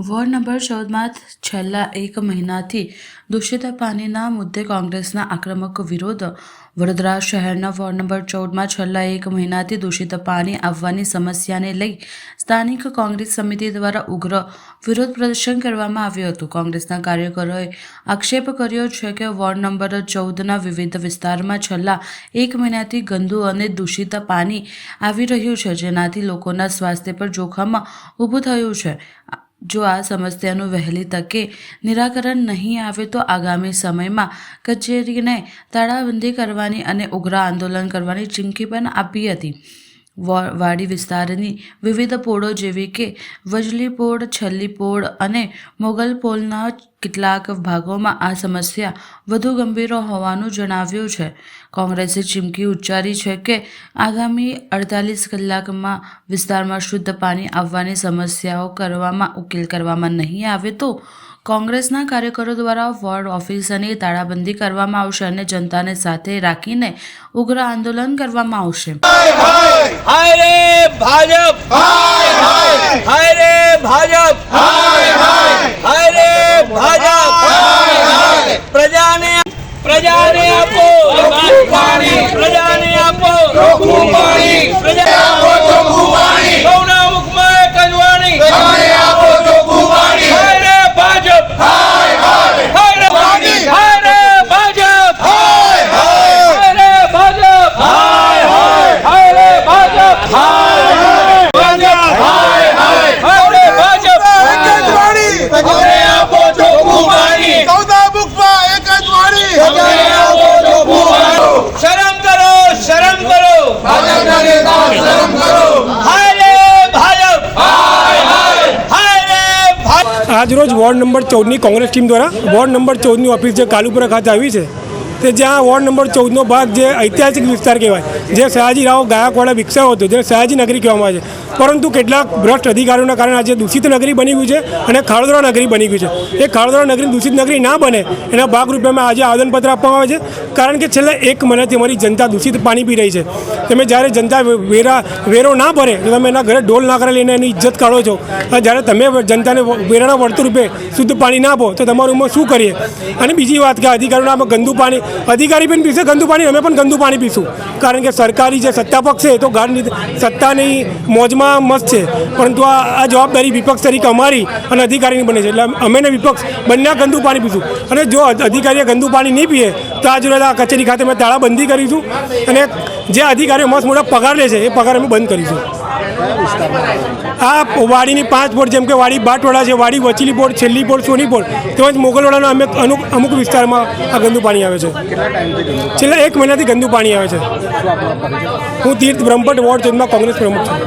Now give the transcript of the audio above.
Ward number 14માં છેલ્લા એક મહિનાથી દૂષિત પાણીના મુદ્દે કોંગ્રેસના આક્રમક વિરોધ. વડોદરા શહેરના વોર્ડ નંબર 14માં છેલ્લા એક મહિનાથી દૂષિત પાણી આવવાની સમસ્યાને લઈ સ્થાનિક કોંગ્રેસ સમિતિ દ્વારા ઉગ્ર વિરોધ પ્રદર્શન કરવામાં આવ્યું હતું. કોંગ્રેસના કાર્યકરોએ આક્ષેપ કર્યો છે કે વોર્ડ નંબર 14ના વિવિધ વિસ્તારમાં છેલ્લા એક મહિનાથી ગંદુ અને દૂષિત પાણી આવી રહ્યું છે, જેનાથી લોકોના સ્વાસ્થ્ય પર જોખમ ઊભું થયું છે. જો આ સમસ્યાનું વહેલી તકે નિરાકરણ નહીં આવે તો આગામી સમયમાં કચેરીને તાળાબંધી કરવાની અને ઉગ્ર આંદોલન કરવાની ચીમકી પણ આપી હતી. વાડી વિસ્તારની વિવિધ પોળો જેવી કે વજલી પોળ, છલ્લી પોળ અને મોગલ પોળના કેટલાક ભાગોમાં આ સમસ્યા વધુ ગંભીર હોવાનું જણાવ્યું છે. કોંગ્રેસે ચીમકી ઉચ્ચારી છે કે આગામી 48 કલાકમાં વિસ્તારમાં શુદ્ધ પાણી આવવાની સમસ્યાઓ ઉકેલ કરવામાં નહીં આવે તો કોંગ્રેસના કાર્યકરો દ્વારા વોર્ડ ઓફિસની તાળાબંધી કરવામાં આવશે અને જનતાને સાથે રાખીને ઉગ્ર આંદોલન કરવામાં આવશે. હાય રે ભાજપ, હાય રે ભાજપ, હાય રે ભાજપ. પ્રજાને આપો પાણી, પ્રજાને આપો પાણી, પ્રજાને આપો પાણી. સૌના મુખમાં એક જ વાણી, અમને આપો ચોખ્ખું પાણી. હાય રે ભાજપ, હાય રે ભાજપ, હાય રે ભાજપ, હાય રે ભાજપ, હાય રે ભાજપ, હાય રે ભાજપ. અમને આપો ચોખ્ખું પાણી, સૌના મુખમાં એક જ વાણી. અમને આપો ચોખ્ખું પાણી. શરમ કરો, શરમ કરો, ભાજપના નેતા શરમ કરો. હાય રે ભાજપ, હાય રે ભાજપ. આજરોજ વોર્ડ નંબર 14ની કોંગ્રેસ ટીમ દ્વારા વોર્ડ નંબર 14ની ઓફિસ જે કાલુપુરા ખાતે આવી છે તે જ્યાં વોર્ડ નંબર 14નો ભાગ જે ઐતિહાસિક વિસ્તાર કહેવાય, જે સયાજીરાવ ગાયકવાડે વિકસાવ્યો હતો, જેને સયાજી નગરી કહેવામાં આવે છે, પરંતુ કેટલાક ભ્રષ્ટ અધિકારીઓના કારણે આજે દૂષિત નગરી બની ગયું છે અને ખાડોદરા નગરી બની ગયું છે. એ ખાડોદરા નગરી દૂષિત નગરી ના બને એના ભાગરૂપે અમે આજે આવેદનપત્ર આપવામાં આવે છે, કારણ કે છેલ્લા એક મહિનાથી અમારી જનતા દૂષિત પાણી પી રહી છે. તમે જ્યારે જનતા વેરો ના ભરે તો તમે એના ઘરે ઢોલ નાકરા લઈને એની ઇજ્જત કાઢો છો. જ્યારે તમે જનતાને વેરાના વળતર રૂપે શુદ્ધ પાણી ના આપો તો તમારું અમે શું કરીએ? અને બીજી વાત કે અધિકારીઓને અમે ગંદુ પાણી, અધિકારી પણ પીશે ગંદુ પાણી, અમે પણ ગંદુ પાણી પીશું, કારણ કે સરકારી જે સત્તા પક્ષ છે તો સત્તાની મોજમાં મસ્ત છે, પરંતુ આ જવાબદારી વિપક્ષ તરીકે અમારી અને અધિકારીની બને છે. એટલે અમે ને વિપક્ષ બંને ગંદુ પાણી પીશું, અને જો અધિકારીએ ગંદુ પાણી નહીં પીએ તો આજ રોજ આ કચેરી ખાતે અમે તાળાબંધી કરીશું અને જે અધિકારીઓ મસ્ત મોટા પગાર લે છે એ પગાર અમે બંધ કરીશું. આ વાડીની 5 પોળ, જેમ કે વાડી બાટવાડા છે, વાડી વચલી પોળ, છેલ્લી પોળ, સોની પોળ, તેમજ મોગલવાડાના અમુક વિસ્તારમાં આ ગંદુ પાણી આવે છે. છેલ્લા એક મહિનાથી ગંદુ પાણી આવે છે. હું તીર્થ બ્રહ્મપટ વોર્ડ 14માં કોંગ્રેસ પ્રમુખ છું.